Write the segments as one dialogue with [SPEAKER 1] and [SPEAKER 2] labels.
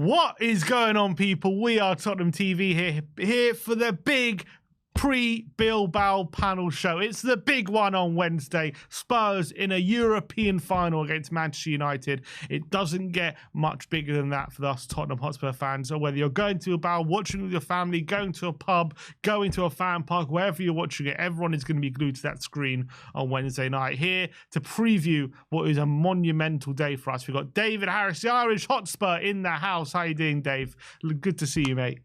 [SPEAKER 1] What is going on, people? We are Tottenham TV here for the big pre-Bilbao panel show. It's the big one on Wednesday. Spurs in a European final against Manchester United. It doesn't get much bigger than that for us Tottenham Hotspur fans. So whether you're going to Bilbao, watching with your family, going to a pub, going to a fan park, wherever you're watching it, everyone is going to be glued to that screen on Wednesday night. Here to preview what is a monumental day for us. We've got David Harris, the Irish Hotspur, in the house. How you doing, Dave? Good to see you, mate.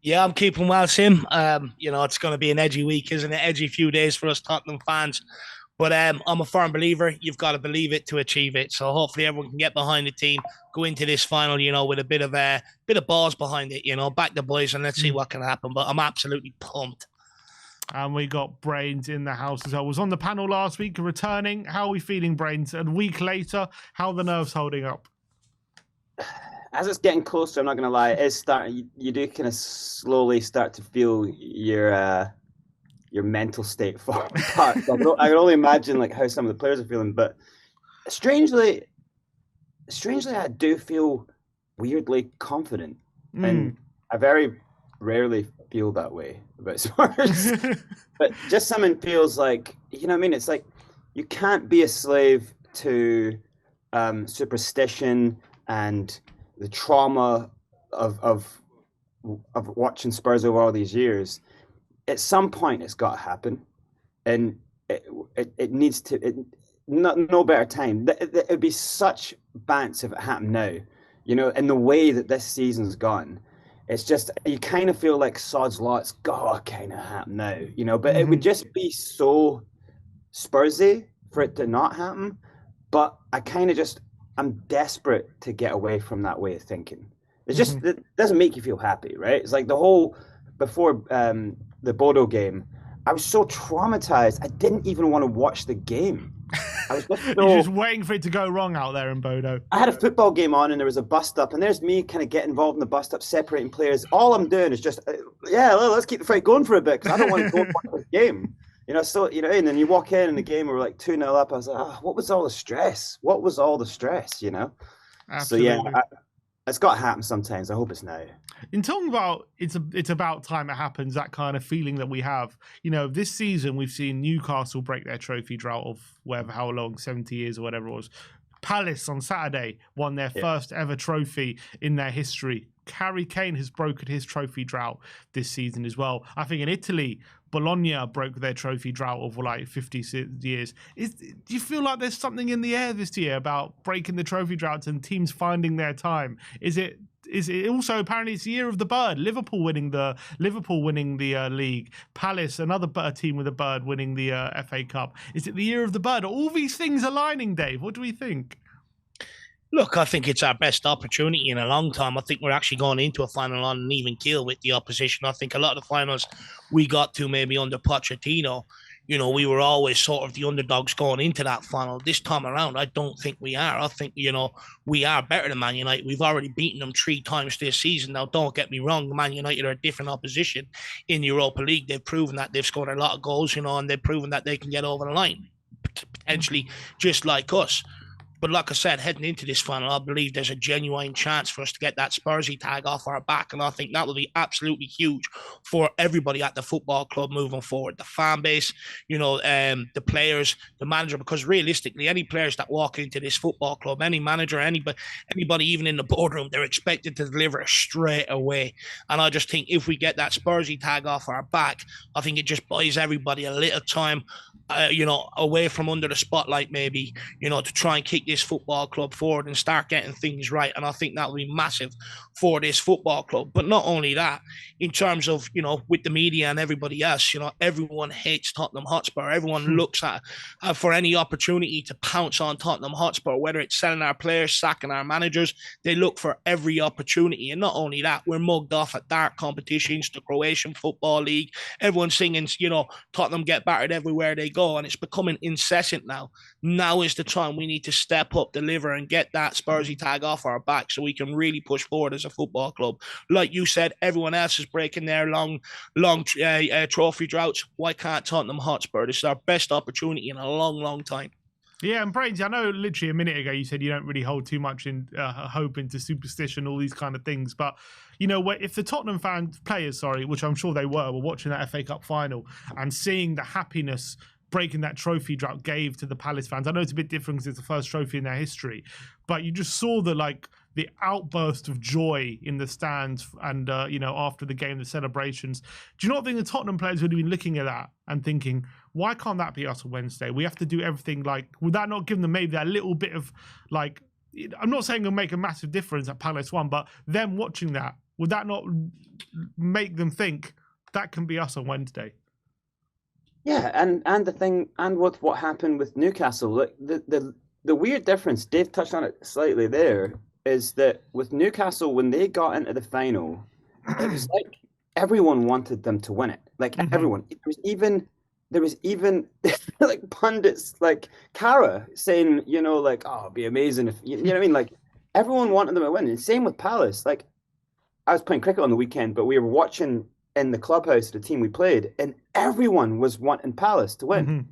[SPEAKER 2] Yeah, I'm keeping well, Sim. It's going to be an edgy week, isn't it? Edgy few days for us Tottenham fans. But I'm a firm believer. You've got to believe it to achieve it. So hopefully everyone can get behind the team, go into this final, with a bit of balls behind it, back the boys and let's see what can happen. But I'm absolutely pumped.
[SPEAKER 1] And we got Brains in the house as well. Was on the panel last week, returning. How are we feeling, Brains? A week later, how are the nerves holding up?
[SPEAKER 3] As it's getting closer, I'm not going to lie, it's starting. You do kind of slowly start to feel your mental state fall apart. I can only imagine like how some of the players are feeling, but strangely, I do feel weirdly confident, and I very rarely feel that way about Spurs. But just something feels like, you know what I mean? It's like you can't be a slave to superstition and the trauma of watching Spurs over all these years. At some point, it's got to happen, and it needs to. No better time. It would be such bants if it happened now. In the way that this season's gone, it's just you kind of feel like sod's law. It's got to kind of happen now. But it would just be so Spursy for it to not happen. But I kind of I'm desperate to get away from that way of thinking. It's just it doesn't make you feel happy, right? It's like the whole before the Bodo game, I was so traumatized. I didn't even want to watch the game. I was
[SPEAKER 1] You're just waiting for it to go wrong out there in Bodo.
[SPEAKER 3] I had a football game on and there was a bust up, and there's me kind of getting involved in the bust up, separating players. All I'm doing is just, let's keep the fight going for a bit because I don't want to go watch this game. And then you walk in the game, we're like 2-0 up. I was like, what was all the stress? What was all the stress,
[SPEAKER 1] Absolutely.
[SPEAKER 3] So, yeah, it's got to happen sometimes. I hope it's now.
[SPEAKER 1] In talking about it's about time it happens, that kind of feeling that we have. This season we've seen Newcastle break their trophy drought of how long, 70 years or whatever it was. Palace on Saturday won their first ever trophy in their history. Harry Kane has broken his trophy drought this season as well. I think in Italy, Bologna broke their trophy drought of like 50 years. Do you feel like there's something in the air this year about breaking the trophy droughts and teams finding their time? Is it also apparently it's the year of the bird? Liverpool winning the league. Palace, another team with a bird, winning the FA Cup. Is it the year of the bird? Are all these things aligning, Dave? What do we think?
[SPEAKER 2] Look, I think it's our best opportunity in a long time. I think we're actually going into a final on an even keel with the opposition. I think a lot of the finals we got to maybe under Pochettino, we were always sort of the underdogs going into that final. This time around, I don't think we are. I think, we are better than Man United. We've already beaten them 3 times this season. Now, don't get me wrong. Man United are a different opposition in the Europa League. They've proven that they've scored a lot of goals, and they've proven that they can get over the line, potentially just like us. But like I said, heading into this final, I believe there's a genuine chance for us to get that Spursy tag off our back. And I think that will be absolutely huge for everybody at the football club moving forward. The fan base, the players, the manager, because realistically, any players that walk into this football club, any manager, anybody even in the boardroom, they're expected to deliver straight away. And I just think if we get that Spursy tag off our back, I think it just buys everybody a little time, away from under the spotlight maybe, to try and kick this football club forward and start getting things right. And I think that will be massive for this football club. But not only that, in terms of, with the media and everybody else, everyone hates Tottenham Hotspur. Everyone looks at for any opportunity to pounce on Tottenham Hotspur, whether it's selling our players, sacking our managers. They look for every opportunity. And not only that, we're mugged off at dark competitions, the Croatian Football League. Everyone's singing, Tottenham get battered everywhere they go. And it's becoming incessant now. Now is the time we need to step up, deliver, and get that Spursy tag off our back so we can really push forward as a football club. Like you said, everyone else is breaking their long trophy droughts. Why can't Tottenham Hotspur? This is our best opportunity in a long, long time.
[SPEAKER 1] Yeah, and Brains, I know literally a minute ago you said you don't really hold too much in hope into superstition, all these kind of things. But, you know, if the Tottenham players, which I'm sure they were watching that FA Cup final and seeing the happiness breaking that trophy drought gave to the Palace fans. I know it's a bit different because it's the first trophy in their history, but you just saw the outburst of joy in the stands and, after the game, the celebrations. Do you not think the Tottenham players would have been looking at that and thinking, why can't that be us on Wednesday? We have to do everything would that not give them maybe that little bit of I'm not saying it'll make a massive difference at Palace 1, but them watching that, would that not make them think that can be us on Wednesday?
[SPEAKER 3] Yeah, and the thing, and with what happened with Newcastle, the weird difference, Dave touched on it slightly there, is that with Newcastle, when they got into the final, it was like everyone wanted them to win it. Like everyone. There was even like pundits like Cara saying, oh, it'd be amazing if you know what I mean? Like everyone wanted them to win. And same with Palace. Like I was playing cricket on the weekend, but we were watching in the clubhouse the team we played, and everyone was wanting Palace to win.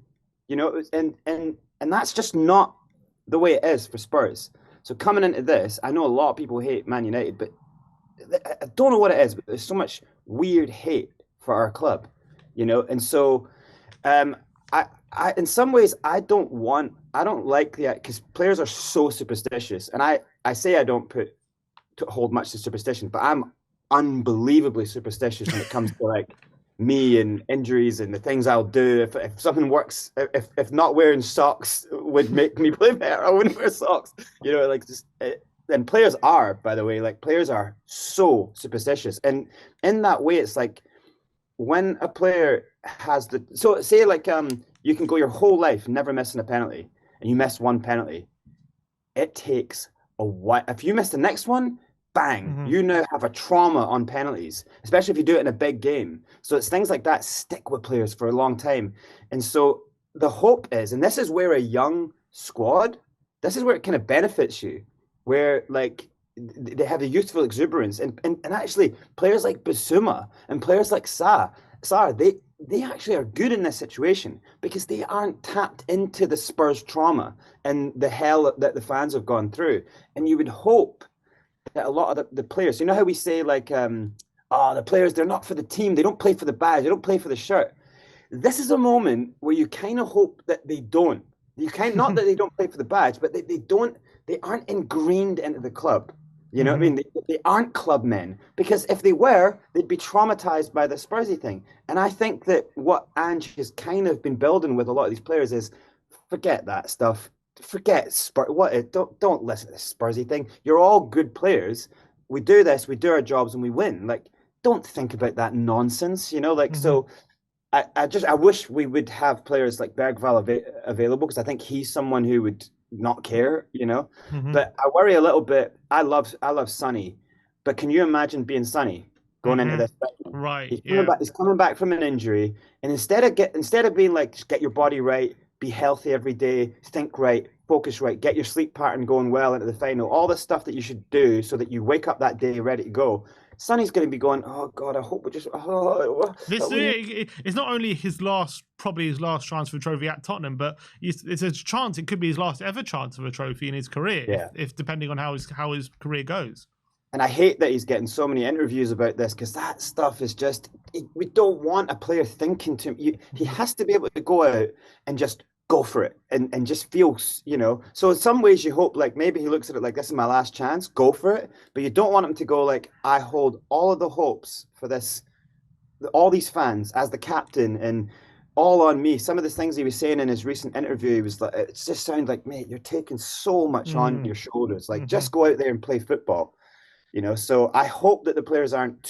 [SPEAKER 3] It was, and that's just not the way it is for Spurs. So coming into this, I know a lot of people hate Man United, but I don't know what it is, but there's so much weird hate for our club, and so I in some ways I don't like the, because players are so superstitious, and I say I don't hold much to superstition, but I'm unbelievably superstitious when it comes to me and injuries and the things I'll do. If something works, if not wearing socks would make me play better, I wouldn't wear socks. And players are, by the way, players are so superstitious, and in that way, it's like when a player has say you can go your whole life never missing a penalty, and you miss one penalty, it takes a while. If you miss the next one, bang, you now have a trauma on penalties, especially if you do it in a big game. So it's things like that stick with players for a long time. And so the hope is, and this is where a young squad, this is where it kind of benefits you, where they have the youthful exuberance. And actually players like Basuma and players like Sarr, they actually are good in this situation because they aren't tapped into the Spurs trauma and the hell that the fans have gone through. And you would hope that a lot of the players, how we say the players, they're not for the team, they don't play for the badge, they don't play for the shirt. This is a moment where you kind of hope that they don't. Not that they don't play for the badge, but they aren't ingrained into the club. You know what I mean? They aren't club men, because if they were, they'd be traumatized by the Spursy thing. And I think that what Ange has kind of been building with a lot of these players is forget that stuff. Forget Spurs. Don't listen to this Spursy thing. You're all good players. We do this, we do our jobs, and we win. Don't think about that nonsense. So I wish we would have players like Bergvall available, because I think he's someone who would not care. But I worry a little bit. I love Sonny, but can you imagine being Sonny going into this?
[SPEAKER 1] Right.
[SPEAKER 3] He's coming back from an injury, and instead of being just get your body right, be healthy every day, think right, focus right, get your sleep pattern going well into the final, all the stuff that you should do so that you wake up that day ready to go. Sonny's going to be going, oh God, I hope we just.
[SPEAKER 1] It's not only probably his last transfer trophy at Tottenham, but it's a chance. It could be his last ever chance of a trophy in his career, if depending on how his career goes.
[SPEAKER 3] And I hate that he's getting so many interviews about this, because that stuff is just, we don't want a player thinking to him. He has to be able to go out and just go for it and just feel, So in some ways you hope maybe he looks at it like, this is my last chance, go for it. But you don't want him to go I hold all of the hopes for all these fans as the captain and all on me. Some of the things he was saying in his recent interview, he was it just sounds like, mate, you're taking so much on your shoulders. Just go out there and play football. So I hope that the players aren't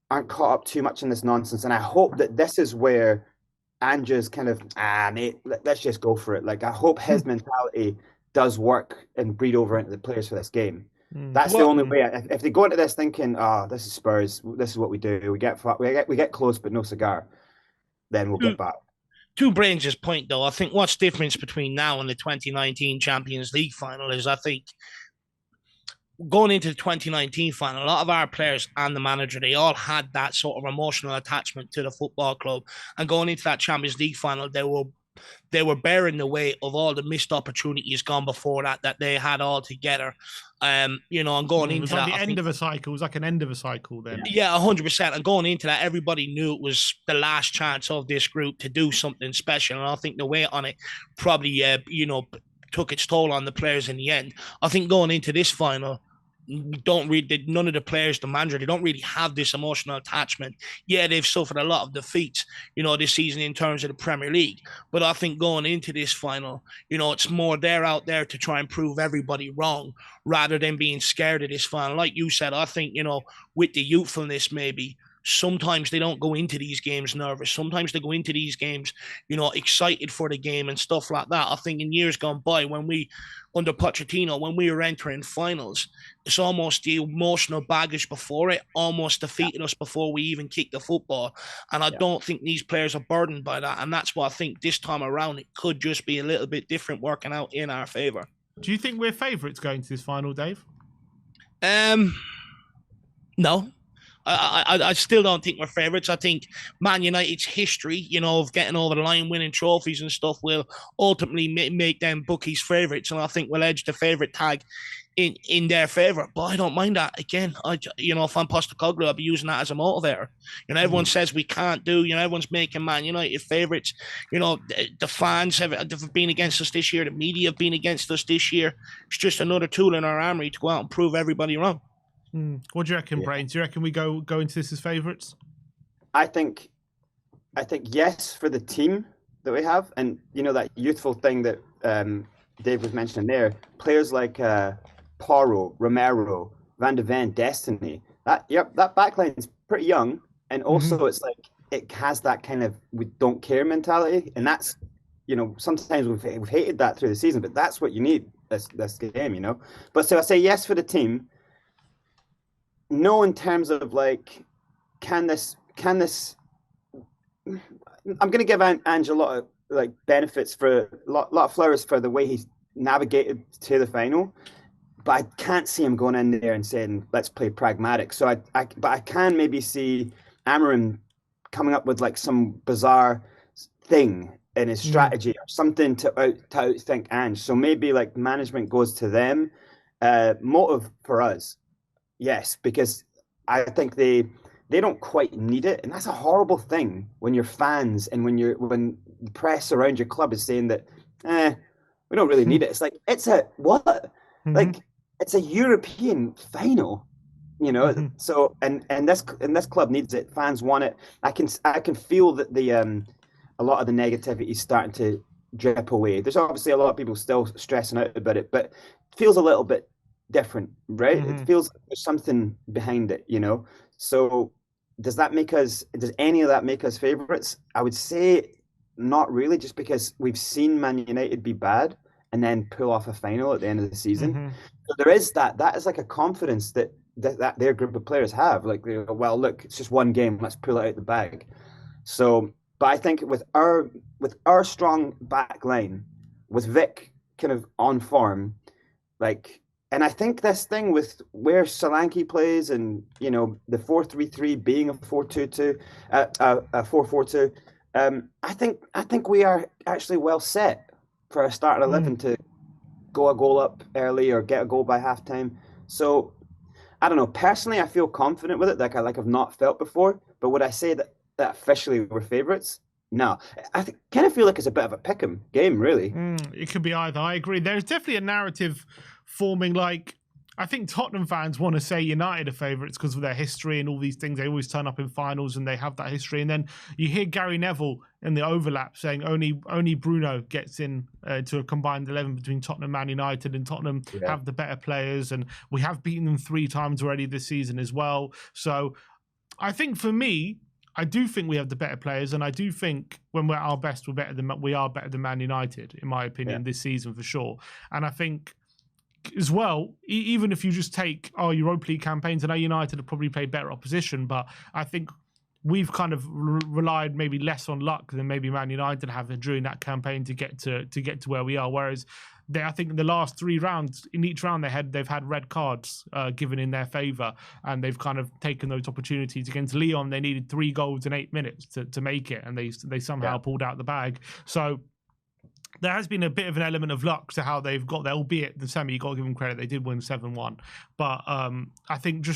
[SPEAKER 3] caught up too much in this nonsense. And I hope that this is where Ange's kind of, mate, let's just go for it. I hope his mentality does work and breed over into the players for this game. That's the only way. If they go into this thinking, this is Spurs, this is what we do, we get close but no cigar, then we'll get back.
[SPEAKER 2] To Brains' point, though, I think what's difference between now and the 2019 Champions League final is, I think, going into the 2019 final, a lot of our players and the manager, they all had that sort of emotional attachment to the football club. And going into that Champions League final, they were they were bearing the weight of all the missed opportunities gone before that they had all together. You know, and going
[SPEAKER 1] It
[SPEAKER 2] into
[SPEAKER 1] was like
[SPEAKER 2] that,
[SPEAKER 1] the end of a cycle. It was like an end of a cycle then.
[SPEAKER 2] Yeah, 100%. And going into that, everybody knew it was the last chance of this group to do something special. And I think the weight on it probably, you know, took its toll on the players in the end. I think going into this final, none of the players, the manager, they don't really have this emotional attachment. Yeah, they've suffered a lot of defeats, you know, this season in terms of the Premier League. But I think going into this final, you know, it's more they're out there to try and prove everybody wrong rather than being scared of this final. Like you said, I think, you know, with the youthfulness maybe, sometimes they don't go into these games nervous. Sometimes they go into these games, you know, excited for the game and stuff like that. I think in years gone by, under Pochettino, when we were entering finals, it's almost the emotional baggage before it almost defeated us before we even kicked the football. And I don't think these players are burdened by that. And that's why I think this time around, it could just be a little bit different working out in our favour.
[SPEAKER 1] Do you think we're favourites going to this final, Dave?
[SPEAKER 2] No. I still don't think we're favourites. I think Man United's history, you know, of getting over the line, winning trophies and stuff will ultimately make them bookies favourites. And I think we'll edge the favourite tag in their favour. But I don't mind that. Again, you know, if I'm Postecoglou, I'll be using that as a motivator. You know, everyone says we can't do, you know, everyone's making Man United favourites. You know, the fans have been against us this year. The media have been against us this year. It's just another tool in our armory to go out and prove everybody wrong.
[SPEAKER 1] What do you reckon, Brains? Do you reckon we go into this as favourites? I think
[SPEAKER 3] yes for the team that we have, and you know that youthful thing that Dave was mentioning there. Players like Porro, Romero, Van de Ven, Destiny. That backline is pretty young, and also it's like it has that kind of we don't care mentality, and that's, you know, sometimes we've hated that through the season, but that's what you need this game, you know. But so I say yes for the team. No, in terms of like, can this? I'm going to give Ange a lot of like benefits for a lot of flowers for the way he's navigated to the final, but I can't see him going in there and saying let's play pragmatic. So but I can maybe see Amorim coming up with like some bizarre thing in his strategy or something to outthink Ange. So maybe like management goes to them. Motive for us. Yes, because I think they don't quite need it, and that's a horrible thing when you're fans and when the press around your club is saying that we don't really need it. It's like it's a what? Like it's a European final, you know. So and this club needs it. Fans want it. I can feel that a lot of the negativity is starting to drip away. There's obviously a lot of people still stressing out about it, but it feels a little bit different, right? It feels like there's something behind it, you know. So does any of that make us favorites? I would say not really, just because we've seen Man United be bad and then pull off a final at the end of the season. So there is that is like a confidence that their group of players have, like, well, look, it's just one game, let's pull it out the bag. So but I think with our strong back line, with Vic kind of on form, like, and I think this thing with where Solanke plays and, you know, the 4-3-3 being a 4-2-2, a 4-4-2, I think we are actually well set for a starting 11 to go a goal up early or get a goal by halftime. So I don't know. Personally, I feel confident with it, like I've not felt before. But would I say that officially we're favourites? No, I kind of feel like it's a bit of a pick'em game, really.
[SPEAKER 1] It could be either. I agree. There's definitely a narrative forming. Like, I think Tottenham fans want to say United are favourites because of their history and all these things. They always turn up in finals and they have that history. And then you hear Gary Neville in the overlap saying only Bruno gets in to a combined 11 between Tottenham and Man United, and Tottenham have the better players, and we have beaten them 3 times already this season as well. So I think for me, I do think we have the better players, and I do think when we're at our best, we are better than Man United, in my opinion, this season for sure. And I think as well, even if you just take our Europa League campaigns, I know United have probably played better opposition, but I think we've kind of relied maybe less on luck than maybe Man United have during that campaign to get to where we are. Whereas I think in the last 3 rounds, in each round they've had red cards given in their favour, and they've kind of taken those opportunities. Against Lyon, they needed 3 goals in 8 minutes to make it, and they somehow pulled out the bag. So there has been a bit of an element of luck to how they've got there, albeit the semi, you got to give them credit, they did win 7-1. But I think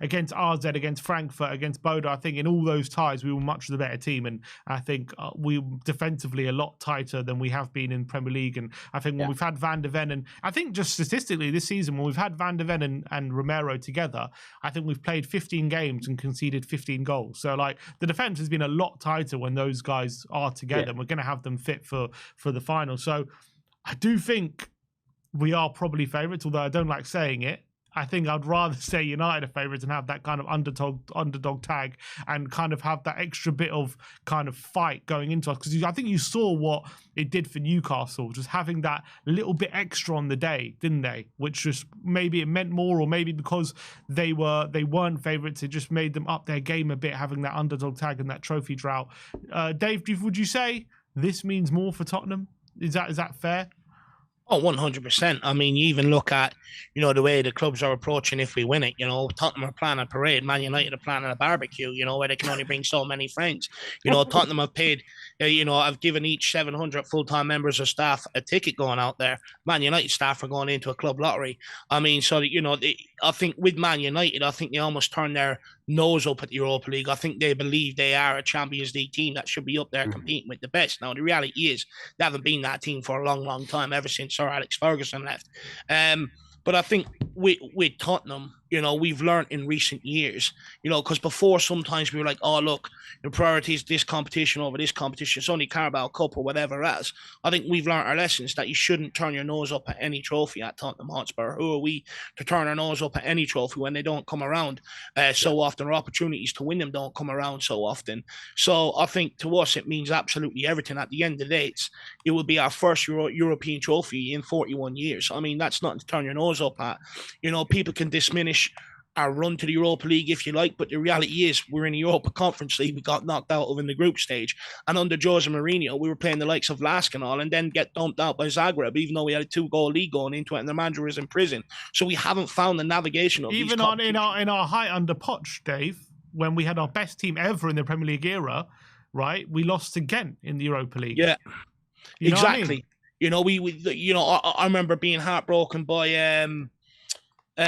[SPEAKER 1] against RZ, against Frankfurt, against Bodo, I think in all those ties, we were much the better team. And I think we were defensively a lot tighter than we have been in Premier League. And I think when we've had Van de Ven, and I think just statistically this season, when we've had Van de Ven and Romero together, I think we've played 15 games and conceded 15 goals. So like the defense has been a lot tighter when those guys are together. And we're going to have them fit for the final. So I do think we are probably favourites, although I don't like saying it. I think I'd rather say United are favourites and have that kind of underdog tag and kind of have that extra bit of kind of fight going into us. Because I think you saw what it did for Newcastle, just having that little bit extra on the day, didn't they? Which just maybe it meant more, or maybe because they weren't favourites, it just made them up their game a bit, having that underdog tag and that trophy drought. Dave, would you say this means more for Tottenham? Is that fair?
[SPEAKER 2] Oh, 100%. I mean, you even look at, the way the clubs are approaching if we win it. Tottenham are planning a parade. Man United are planning a barbecue, where they can only bring so many friends. Tottenham have paid, I've given each 700 full-time members of staff a ticket going out there. Man United staff are going into a club lottery. I mean, so, I think with Man United, I think they almost turn their nose up at the Europa League. I think they believe they are a Champions League team that should be up there competing with the best. Now, the reality is they haven't been that team for a long, long time, ever since Sir Alex Ferguson left. But I think with Tottenham, we've learned in recent years, because before sometimes we were like, oh, look, the priority is this competition over this competition. It's only Carabao Cup or whatever else. I think we've learned our lessons that you shouldn't turn your nose up at any trophy at Tottenham Hotspur. Who are we to turn our nose up at any trophy when they don't come around so often, or opportunities to win them don't come around so often? So I think to us, it means absolutely everything. At the end of the day, it will be our first European trophy in 41 years. I mean, that's nothing to turn your nose up at. People can diminish our run to the Europa League if you like, but the reality is we're in the Europa Conference League. We got knocked out of in the group stage, and under Jose Mourinho we were playing the likes of Lask and all, and then get dumped out by Zagreb, even though we had a 2-goal league going into it and the manager was in prison. So we haven't found the navigation of
[SPEAKER 1] even in our height under Poch, Dave, when we had our best team ever in the Premier League era, right? We lost to Ghent in the Europa League.
[SPEAKER 2] Yeah, exactly. I remember being heartbroken by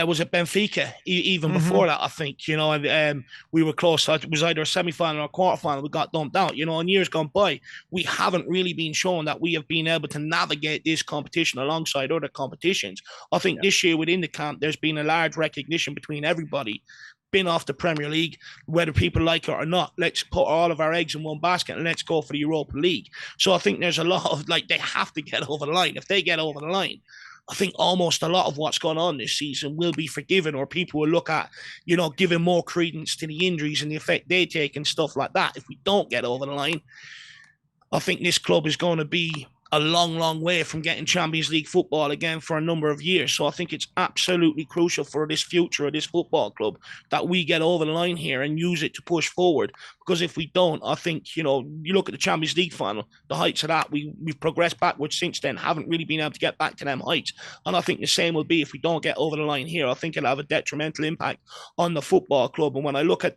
[SPEAKER 2] was it Benfica? Even before that, I think, and we were close. It was either a semi-final or a quarter-final. We got dumped out. In years gone by, we haven't really been shown that we have been able to navigate this competition alongside other competitions. I think this year within the camp, there's been a large recognition between everybody. Been off the Premier League, whether people like it or not. Let's put all of our eggs in one basket and let's go for the Europa League. So I think there's a lot of, they have to get over the line. If they get over the line, I think almost a lot of what's gone on this season will be forgiven, or people will look at, giving more credence to the injuries and the effect they take and stuff like that. If we don't get over the line, I think this club is going to be a long, long way from getting Champions League football again for a number of years. So I think it's absolutely crucial for this future of this football club that we get over the line here and use it to push forward. Because if we don't, I think, you look at the Champions League final, the heights of that, we've progressed backwards since then, haven't really been able to get back to them heights. And I think the same will be if we don't get over the line here. I think it'll have a detrimental impact on the football club. And when I look at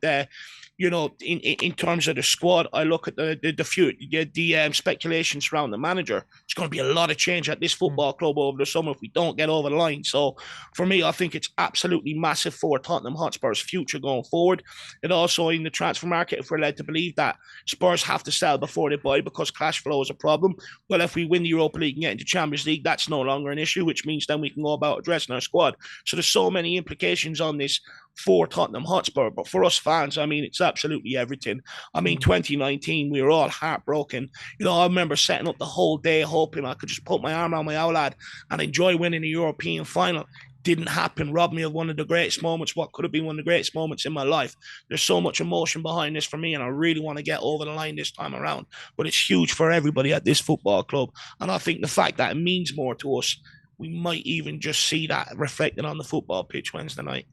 [SPEAKER 2] in terms of the squad, I look at the speculation around the manager. It's going to be a lot of change at this football club over the summer if we don't get over the line. So for me, I think it's absolutely massive for Tottenham Hotspur's future going forward. It also, in the transfer market, if we're led to believe that Spurs have to sell before they buy because cash flow is a problem, well, if we win the Europa League and get into Champions League, that's no longer an issue, which means then we can go about addressing our squad. So there's so many implications on this for Tottenham Hotspur, but for us fans, I mean, it's absolutely everything. I mean, 2019, we were all heartbroken. I remember setting up the whole day hoping I could just put my arm around my old lad and enjoy winning a European final. Didn't happen. Robbed me of one of the greatest moments, what could have been one of the greatest moments in my life. There's so much emotion behind this for me, and I really want to get over the line this time around. But it's huge for everybody at this football club, and I think the fact that it means more to us, we might even just see that reflected on the football pitch Wednesday night.